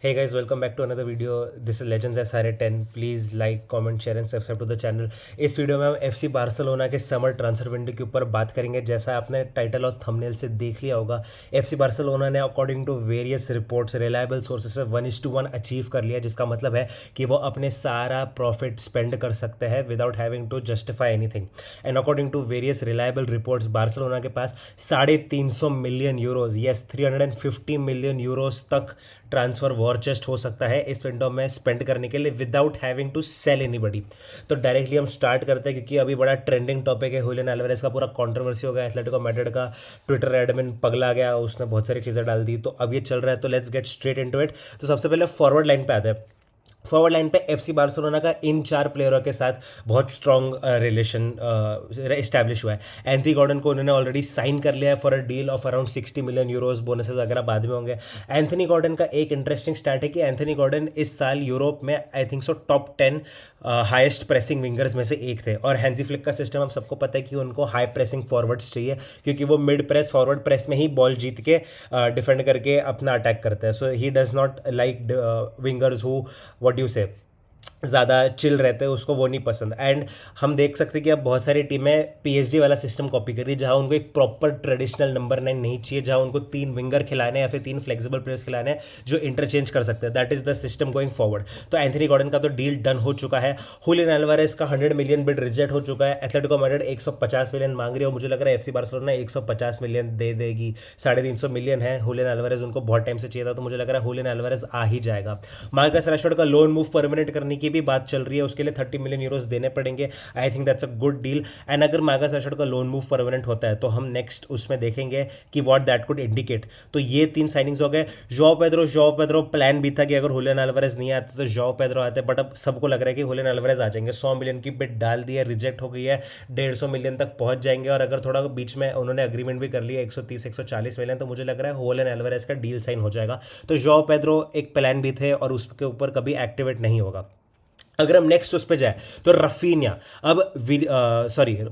Hey guys, welcome back to another video. This is Legends SRA 10. Please like, comment, share and subscribe to the channel. इस video में हम FC Barcelona के summer transfer window के ऊपर बात करेंगे। जैसा आपने टाइटल और थंबनेल से देख लिया होगा, FC बार्सिलोना ने according to various reports reliable sources से 1:1 अचीव कर लिया, जिसका मतलब है कि वो अपने सारा प्रॉफिट स्पेंड कर सकते हैं without having to justify anything. And according to various reliable reports, Barcelona के पास 350 million euros, yes 350 million euros तक ट्रांसफर वॉर चेस्ट हो सकता है इस विंडो में स्पेंड करने के लिए without having to sell anybody. तो डायरेक्टली हम स्टार्ट करते हैं, क्योंकि अभी बड़ा ट्रेंडिंग टॉपिक है। हुलियन अल्वारेज का पूरा कंट्रोवर्सी हो गया, एथलेटिको मैड्रिड का ट्विटर एडमिन पगला गया, उसने बहुत सारी चीज़ें डाल दी। तो अब ये चल रहा है, तो let's get straight into it. तो सबसे पहले फॉरवर्ड लाइन पे आते हैं। फॉरवर्ड लाइन पे एफसी बार्सिलोना का इन 4 प्लेयरों के साथ बहुत स्ट्रॉन्ग रिलेशन इस्टेब्लिश हुआ है। एंथनी गॉर्डन को उन्होंने ऑलरेडी साइन कर लिया है for a deal of around 60 million euros, bonuses वगैरह बाद में होंगे। एंथनी गॉर्डन का एक इंटरेस्टिंग स्टैट है कि एंथनी गॉर्डन इस साल यूरोप में I think so top 10 highest pressing wingers में से एक थे। और हैंजी फ्लिक का सिस्टम हम सबको पता है कि उनको हाई प्रेसिंग फॉरवर्ड्स चाहिए, क्योंकि वो मिड प्रेस फॉरवर्ड प्रेस में ही बॉल जीत के डिफेंड करके अपना अटैक करता है। So he does not like wingers who what you say ज़्यादा चिल रहते हैं, उसको वो नहीं पसंद। एंड हम देख सकते हैं कि अब बहुत सारी टीमें पीएसजी वाला सिस्टम कॉपी कर रही है, जहाँ उनको एक प्रॉपर ट्रेडिशनल नंबर 9 नहीं चाहिए, जहाँ उनको 3 विंगर खिलाने या फिर 3 फ्लेक्सिबल प्लेयर्स खिलाने हैं जो इंटरचेंज कर सकते हैं। That is the system going forward. तो एंथनी गॉर्डन का तो डील डन हो चुका है। हुलियन अल्वारेज का 100 मिलियन बिड रिजेक्ट हो चुका है। एथलेटिको मैड्रिड 150 मिलियन मांग रही है और मुझे लग रहा है एफसी बार्सिलोना 150 मिलियन दे देगी। 350 मिलियन है। हुलियन अल्वारेज उनको बहुत टाइम से चाहिए था, तो मुझे लग रहा है हुलियन अल्वारेज आ ही जाएगा। मार्कस रैशफोर्ड का लोन मूव परमानेंट करने की भी बात चल रही है, उसके लिए 30 मिलियन यूरोस देने पड़ेंगे। I think that's a good deal. And अगर मार्कस रैशफोर्ड का लोन मूव परमानेंट होता है तो हम नेक्स्ट उसमें देखेंगे कि व्हाट दैट कुड इंडिकेट। तो ये 3 साइनिंग्स हो गए। जॉ पेद्रो प्लान भी था कि अगर हुलियन अल्वारेज नहीं आते तो जॉ पेद्रो आते, बट अब सबको लग रहा है कि हुलियन अल्वारेज आ जाएंगे। 100 मिलियन की बिड डाल दी है, रिजेक्ट हो गई है, 150 मिलियन तक पहुंच जाएंगे। और अगर थोड़ा बीच में उन्होंने अग्रीमेंट भी कर लिया 130-140 मिलियन, तो मुझे लग रहा है हुलियन अल्वारेज का डील साइन हो जाएगा। तो जॉ पेद्रो एक प्लान भी थे और उसके ऊपर कभी एक्टिवेट नहीं होगा। अगर हम नेक्स्ट उस पर जाए तो रफीनिया, अब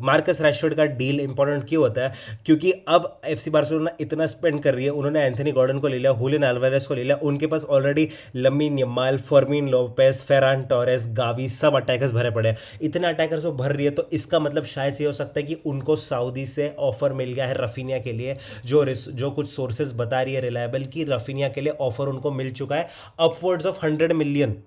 मार्कस रैशफोर्ड का डील इंपॉर्टेंट क्यों होता है? क्योंकि अब एफसी बार्सिलोना इतना स्पेंड कर रही है। उन्होंने एंथनी गॉर्डन को ले लिया, हुलियन अल्वारेज को ले लिया, उनके पास already Lamine Yamal, Fermin Lopez, Ferran Torres, Gavi सब अटैकर्स भरे पड़े हैं। इतने अटैकर्स वो भर रही है, तो इसका मतलब शायद ये हो सकता है कि उनको सऊदी से ऑफर मिल गया है रफीनिया के लिए। जो कुछ सोर्सेज बता रही है रिलायबल की रफीनिया के लिए ऑफर उनको मिल चुका है अपवर्ड्स ऑफ 100 मिलियन।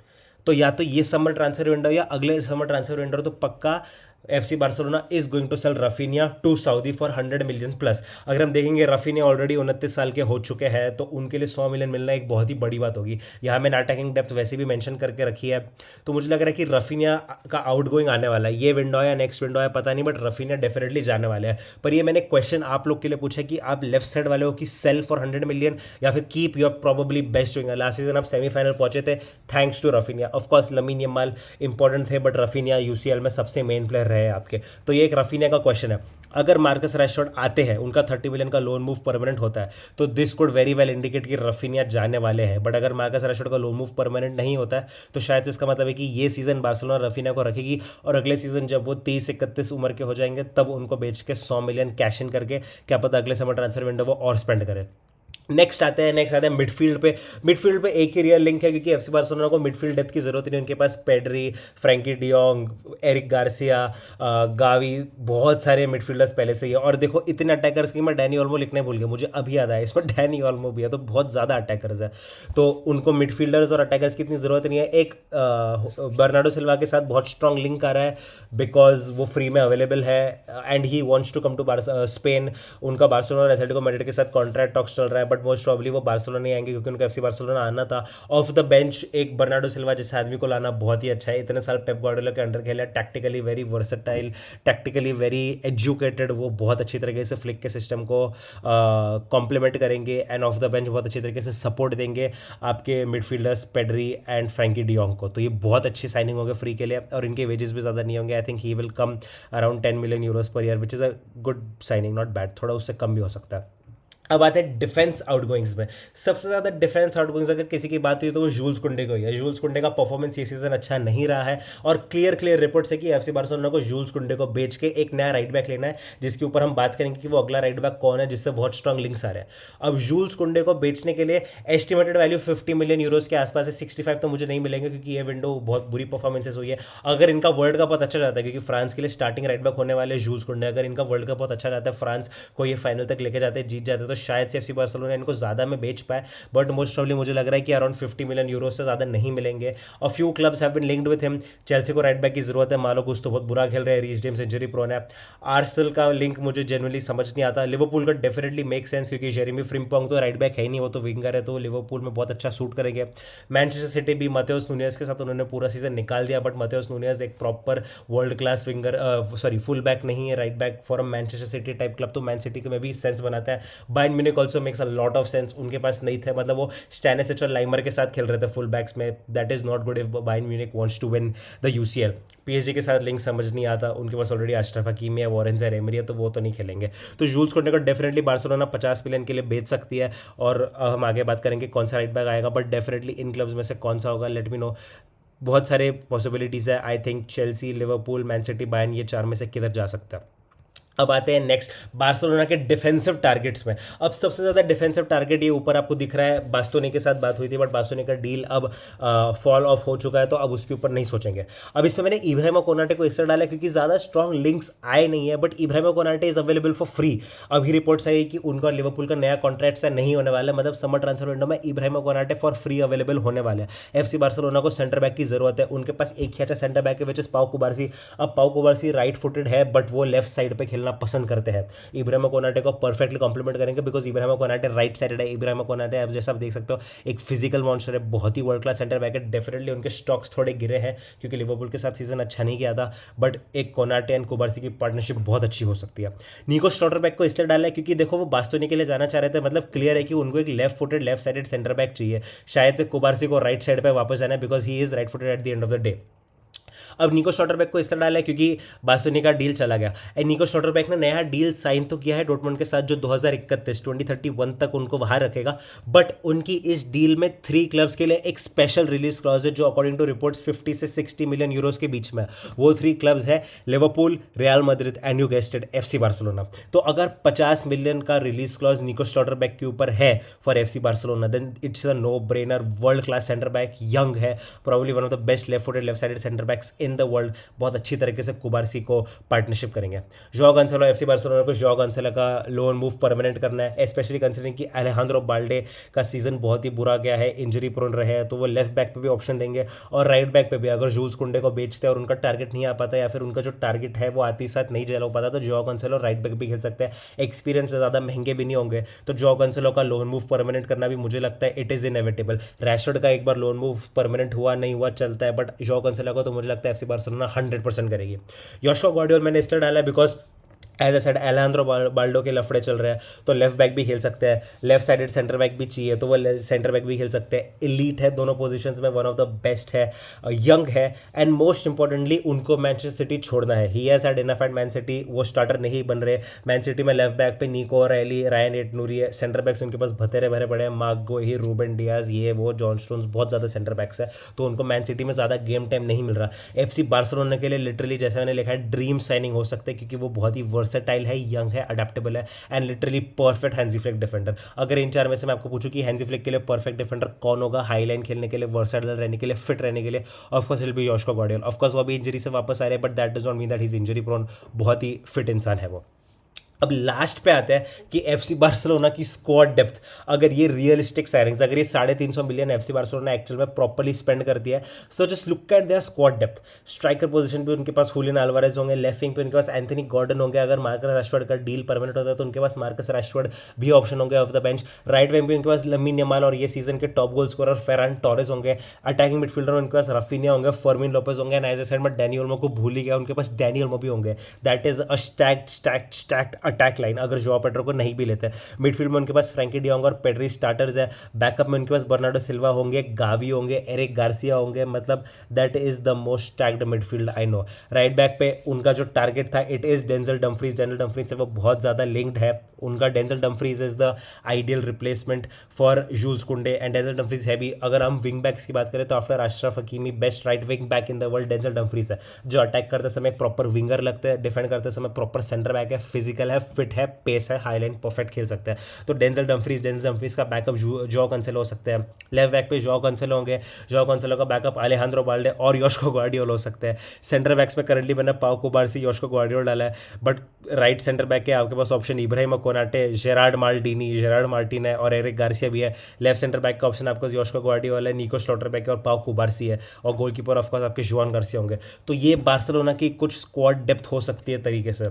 तो या तो ये समर ट्रांसफर विंडो या अगले समर ट्रांसफर विंडो तो पक्का FC Barcelona is going to sell Raphinha to Saudi for 100 million plus. अगर हम देखेंगे रफीनिया ऑलरेडी 29 साल के हो चुके हैं, तो उनके लिए 100 मिलियन मिलना एक बहुत ही बड़ी बात होगी। यहाँ मैंने अटैकिंग डेप्थ वैसे भी मेंशन करके रखी है, तो मुझे लग रहा है कि रफीनिया का आउट गोइंग आने वाला है। ये विंडो या नेक्स्ट विंडो है पता नहीं, बट रफीनिया डेफिनेटली जाने वाले हैं। पर ये मैंने क्वेश्चन आप लोग के लिए पूछा कि आप लेफ्ट साइड वाले हो कि सेल फॉर 100 मिलियन या फिर keep your probably best winger. Last season आप सेमीफाइनल पहुंचे थे thanks to Raphinha. Of course Lamine Yamal important थे, बट रफीनिया यूसीएल में सबसे मेन प्लेयर रहे आपके। तो ये एक रफीनिया का क्वेश्चन है। अगर मार्कस रैशफोर्ड आते हैं, उनका 30 मिलियन का लोन मूव परमानेंट होता है, तो this could very well indicate कि रफीनिया जाने वाले हैं। बट अगर मार्कस रैशफोर्ड का लोन मूव परमानेंट नहीं होता है, तो शायद से इसका मतलब है कि ये सीजन बार्सिलोना रफीनिया को रखेगी और अगले सीजन जब वो 30-31 उम्र के हो जाएंगे, तब उनको बेच के 100 मिलियन कैश इन करके क्या पता अगले समर ट्रांसफर विंडो वो और स्पेंड करे। नेक्स्ट आते हैं मिडफील्ड पे एक ही रियल लिंक है, क्योंकि एफसी बार्सिलोना को मिडफील्ड डेप्थ की जरूरत नहीं। उनके पास Pedri, Frenkie de Jong, Eric Garcia, Gavi, बहुत सारे मिडफील्डर्स पहले से ही है। और देखो इतने अटैकर्स की मैं डैनी ओल्मो लिखने भूल गया, मुझे अभी याद आया इसमें डैनी ओल्मो भी है, तो बहुत ज़्यादा अटैकर्स है। तो उनको मिडफील्डर्स और अटैकर्स की इतनी ज़रूरत नहीं है। एक बर्नार्डो सिल्वा के साथ बहुत स्ट्रॉन्ग लिंक आ रहा है, बिकॉज वो फ्री में अवेलेबल है and he wants to come to Spain. उनका बार्सिलोना और एथलेटिको मैड्रिड के साथ कॉन्ट्रैक्ट टॉक्स चल रहा है, बट मोस्ट प्रॉब्ली वो बार्सिलोना नहीं आएंगे, क्योंकि उनको एफसी बार्सिलोना आना था। ऑफ द बेंच एक बर्नार्डो सिल्वा जैसे आदमी को लाना बहुत ही अच्छा है। इतने साल पेप गार्डियोला के अंडर खेला, tactically very versatile, tactically very educated, वो बहुत अच्छी तरीके से फ्लिक के सिस्टम को कॉम्प्लीमेंट करेंगे एंड ऑफ द बेंच बहुत अच्छी तरीके से सपोर्ट देंगे आपके midfielders Pedri and Frenkie de Jong को। तो ये बहुत अच्छी साइनिंग होगी फ्री के लिए, और इनके वेजेस भी ज़्यादा नहीं होंगे। I think he will come around 10 million euros per year, which is a good signing, not bad. थोड़ा उससे कम भी हो सकता है। अब आते हैं डिफेंस आउटगोइंग्स में। सबसे ज़्यादा डिफेंस आउटगोइंग्स अगर किसी की बात हुई तो वो जूल्स कुंडे को ही है। जूल्स कुंडे का परफॉर्मेंस ये सीजन अच्छा नहीं रहा है और क्लियर क्लियर रिपोर्ट्स है कि एफसी बार्सिलोना को जूल्स कुंडे को बेच के एक नया राइट बैक लेना है, जिसके ऊपर हम बात करेंगे कि वो अगला राइट बैक कौन है जिससे बहुत स्ट्रॉन्ग लिंक्स आ रहे हैं। अब जूल्स कुंडे को बेचने के लिए एस्टिमेटेड वैल्यू 50 मिलियन यूरोज के आसपास है। 65 तो मुझे नहीं मिलेंगे क्योंकि ये विंडो बहुत बुरी परफॉर्मेंसेस हुई है। अगर इनका वर्ल्ड कप बहुत अच्छा जाता है, क्योंकि फ्रांस के लिए स्टार्टिंग राइट बैक होने वाले जूल्स कुंडे, अगर इनका वर्ल्ड कप बहुत अच्छा जाता है, फ्रांस को ये फाइनल तक लेके जाते जीत जाते, तो शायद से एफसी बार्सिलोना इनको ज़्यादा में बेच पाए। बट मोस्ट प्रॉब्ली मुझे लग रहा है कि अराउंड 50 मिलियन यूरो से ज़्यादा नहीं मिलेंगे। और few clubs have been linked with him. Chelsea को राइट बैक की जरूरत है, मालो कुछ तो बहुत बुरा खेल रहे हैं, रीस जेम्स इंजरी प्रोन है। आर्सेनल का लिंक मुझे जनरली समझ नहीं आता। लिवरपूल का डेफिनेटली मेक सेंस क्योंकि जेरेमी फ्रिम्पोंग तो राइट बैक है ही नहीं, वो तो विंगर है, तो लिवरपूल में बहुत अच्छा सूट करेंगे। मैनचेस्टर सिटी भी मतेउस नूनियस के साथ उन्होंने पूरा सीजन निकाल दिया, बट मतेउस नूनियस एक proper world class winger sorry full back नहीं है, right back for a Manchester city type club, तो मैन सिटी में भी सेंस बनाता है। Bayern Munich also makes a lot of sense. उनके पास नहीं थे, मतलब वो स्टैनिसिच और लाइमर के साथ खेल रहे थे फुल बैक्स में। That is not good if Bayern Munich wants to win the UCL. PSG के साथ लिंक समझ नहीं आता, उनके पास ऑलरेडी अशरफ हकीमी है, वॉरेन ज़ाइर एमरी है, तो वो तो नहीं खेलेंगे। तो जूल्स कुंडे को डेफिनेटली बार्सिलोना 50 मिलियन के लिए बेच सकती है। और हम आगे बात करेंगे कौन सा राइट बैक आएगा, बट डेफिनेटली इन क्लब्स में से कौन सा होगा लेट मी नो। बहुत सारे पॉसिबिलिटीज़ है। I think Chelsea, Liverpool, man city, Bayern, ये चार में से किधर जा सकता है। अब आते हैं नेक्स्ट बार्सिलोना के डिफेंसिव टारगेट्स में। अब सबसे ज़्यादा डिफेंसिव टारगेट ये ऊपर आपको दिख रहा है। बास्तोनी के साथ बात हुई थी, बट बास्तोनी का डील अब फॉल ऑफ हो चुका है, तो अब उसके ऊपर नहीं सोचेंगे। अब इसमें मैंने इब्राहिमा कोनाटे को इससे डाला क्योंकि ज़्यादा स्ट्रॉन्ग लिंक्स आए नहीं है, but Ibrahima Konate is available for free. अभी रिपोर्ट्स आई कि उनका लिवरपूल का नया कॉन्ट्रैक्ट से नहीं होने वाला है, मतलब समर ट्रांसफर विंडो में Ibrahima Konate for free available होने वाले हैं। एफसी बार्सिलोना को सेंटर बैक की जरूरत है। उनके पास एक ही अच्छा सेंटर बैक है विच इज पाउ कुबारसी। अब पाउ कुबारसी राइट फुटेड है, बट वो लेफ्ट साइड पर खेलना पसंद करते हैं। इब्राहिमा कोनाटे को परफेक्टली कॉम्प्लीमेंट करेंगे because Ibrahima Konate right sided है। इब्राहिमा कोनाटे आप जैसा आप देख सकते हो एक फिजिकल मॉन्स्टर है, बहुत ही वर्ल्ड क्लास सेंटर बैक है। डेफिनेटली उनके स्टॉक्स थोड़े गिरे हैं क्योंकि लिवरपूल के साथ सीजन अच्छा नहीं किया था, बट एक कोनाटे एंड कुबारसी की पार्टनरशिप बहुत अच्छी हो सकती है। निको स्लॉटरबैक को इसलिए डाला है क्योंकि देखो वो बास्तोनी के लिए जाना चाह रहे थे, मतलब क्लियर है कि उनको एक left footed left sided centre back चाहिए। शायद से कुबारसी को राइट साइड पर वापस जाना है because he is right footed at the end of the day. अब निको स्लॉटरबैक को इस तरह डाला है क्योंकि बास्तोनी का डील चला गया। एंड निको स्लॉटरबैक ने नया डील साइन तो किया है डॉर्टमुंड के साथ जो 2031 तक उनको वहां रखेगा, बट उनकी इस डील में 3 क्लब्स के लिए एक स्पेशल रिलीज क्लॉज है जो अकॉर्डिंग टू रिपोर्ट्स 50 से 60 मिलियन यूरोज के बीच में। वो 3 क्लब्स है Liverpool, real Madrid and you gazetted FC Barcelona. तो अगर 50 मिलियन का रिलीज क्लॉज निको स्लॉटरबैक के ऊपर है for FC Barcelona, then it's a no brainer. World class centre back, young है, probably one of the best left footed left sided centre backs in the world. बहुत अच्छी तरीके से कुबारसी को पार्टनरशिप करेंगे। जोआ कैंसेलो, एफसी बार्सिलोना को जोआ Cancelo का loan move permanent करना है, स्पेशली कंसीडरिंग कि अलेहांद्रो बाल्डे का सीजन बहुत ही बुरा गया है, इंजरी प्रोन रहे हैं, तो वो लेफ्ट बैक पे भी ऑप्शन देंगे और राइट बैक पे भी। अगर जूल्स कुंडे को बेचते हैं और उनका टारगेट नहीं आ पाता या फिर उनका जो टारगेट है वो आती साथ नहीं जला हो पाता, तो जोआ कैंसेलो राइट बैक भी खेल सकते हैं। एक्सपीरियंस से ज़्यादा महंगे भी नहीं होंगे, तो जोआ कैंसेलो का लोन मूव परमानेंट करना भी मुझे लगता है इट इज़ इनएविटेबल। रैशफोर्ड का एक बार लोन मूव परमानेंट हुआ नहीं हुआ चलता है, बट जोआ कैंसेलो को तो मुझे लगता है एफसी बार्सिलोना 100% करेगी। योशुआ गार्डियोल मैंने इसलिए डाला है because as a side Alejandro Balde के लफड़े चल रहे हैं, तो लेफ्ट बैक भी खेल सकते हैं, लेफ्ट साइडेड सेंटर बैक भी चाहिए तो वो सेंटर बैक भी खेल सकते हैं। एलीट है दोनों पोजीशंस में, वन ऑफ द बेस्ट है, यंग है, एंड मोस्ट इंपॉर्टेंटली उनको मैनचेस्टर सिटी छोड़ना है। He has had enough eight man city, वो स्टार्टर नहीं बन रहे। मैन सिटी में लेफ्ट बैक पे निको रैली, रायन एट नूरी है, सेंटर बैक्स उनके पास भतेरे भरे पड़े हैं, मार्क गोही, रूबन डियाज, ये वो जॉन स्टोन्स, बहुत ज़्यादा सेंटर बैक्स है, तो उनको मैन सिटी में ज़्यादा गेम टाइम नहीं मिल रहा। एफसी बार्सिलोना के लिए लिटरली जैसे मैंने लिखा है ड्रीम साइनिंग हो सकता है क्योंकि वो बहुत ही वर्सेटाइल है, यंग है, अडेप्टेबल है and literally perfect Hansi Flick defender. अगर इन चार में से मैं आपको पूछूं कि हैंजी फ्लिक के लिए परफेक्ट डिफेंडर कौन होगा, हाई लाइन खेलने के लिए, वर्सेटाइल रहने के लिए, फिट रहने के लिए, of course it will be Josko Gvardiol. Of course वो अभी इंजरी से वापस आ रहे हैं, but that does not mean that he is injury prone, बहुत ही फिट इंसान है वो। अब लास्ट पे आता है कि एफसी बार्सिलोना की स्क्वाड डेप्थ, अगर ये रियलिस्टिक साइनिंग्स, अगर ये 350 मिलियन एफसी बार्सिलोना एक्चुअल में प्रॉपर्ली स्पेंड कर दिया है, so just look at there squad depth. Striker position पे उनके पास हुलियन अल्वारेज होंगे, लेफ्ट विंग पे उनके पास एंथनी गॉर्डन होंगे, अगर मार्कस रैशफोर्ड का डील परमानेंट होता है तो उनके पास मार्कस रैशफोर्ड भी ऑप्शन होंगे of the bench. Right wing पे उनके पास लमीन यमाल और ये सीजन के top goal scorer Ferran Torres होंगे। अटैकिंग मिडफील्डर उनके पास रफीनिया होंगे, फर्मिन लोपेज होंगे, एंड एज ए साइड में डैनी ओल्मो को भूल ही गया, उनके पास डैनी ओल्मो भी होंगे। That is a stacked attack line अगर जोआ पेड्रो को नहीं भी लेते हैं। मिडफील्ड में उनके पास फ्रैंकी डियोंग और पेड्री स्टार्टर्स है। बैकअप में उनके पास बर्नार्डो सिल्वा होंगे, गावी होंगे, एरिक गार्सिया होंगे, मतलब that is the most stacked midfield I know. Right back पे उनका जो टारगेट था it is Denzel Dumfries. Denzel Dumfries से वो बहुत ज़्यादा लिंक्ड है। उनका Denzel Dumfries is the ideal replacement for Jules Kounde and Denzel Dumfries है भी। अगर हम विंग बैक्स की बात करें तो after Ashraf Hakimi best right wing back in the world Denzel Dumfries है, जो अटैक करते समय एक प्रॉपर विंगर लगते हैं, डिफेंड करते समय प्रॉपर सेंटर बैक है, फिजिकल है, फिट है, पेस है, हाई लाइन परफेक्ट खेल सकते हैं। तो डेंजल डम्फ्रीज का बैकअप जो कंसेलो हो सकते हैं। लेफ्ट बैक पे जो कंसेलो होंगे, जो कंसेलो का बैकअप अलेहांद्रो बाल्डे और योशको ग्वार्डियोल हो सकते हैं। सेंटर बैक्स में करंटली मैंने पाउ कुबारसी, योशको ग्वार्डियोल डाला है, बट राइट सेंटर बैक के आपके पास option Ibrahima Konate, Gerard Martin है और एरिक गार्सिया भी है। लेफ्ट सेंटर बैक का ऑप्शन आपका योशको ग्वार्डियोल है, निको स्लॉटरबैक है और पाउ कुबारसी है, और गोलकीपर ऑफकोर्स आपके जुआन गार्सिया होंगे। तो ये बार्सिलोना की कुछ स्क्वाड डेप्थ हो सकती है तरीके से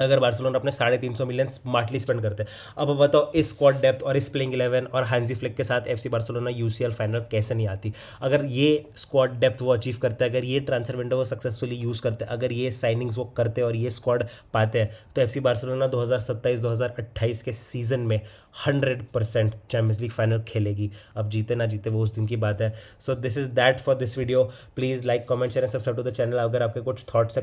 अगर बार्सिलोना अपने 350 मिलियन स्मार्टली स्पेंड करते हैं। अब बताओ इस स्क्वाड डेप्थ और इस प्लेइंग 11 और हांजी फ्लिक के साथ एफसी बार्सिलोना यूसीएल फाइनल कैसे नहीं आती। अगर ये स्क्वाड डेप्थ वो अचीव करते हैं, अगर ये ट्रांसफर विंडो वो सक्सेसफुली यूज़ करते हैं, अगर ये साइनिंग्स वो करते हैं और ये स्क्वाड पाते हैं, तो एफसी बार्सिलोना 2027-2028 के सीजन में 100% चैम्पियंस लीग फाइनल खेलेगी। अब जीते ना जीते वो उस दिन की बात है। So this is that for this video. Please like, comment, share and subscribe to the channel. अगर आपके कुछ थॉट्स है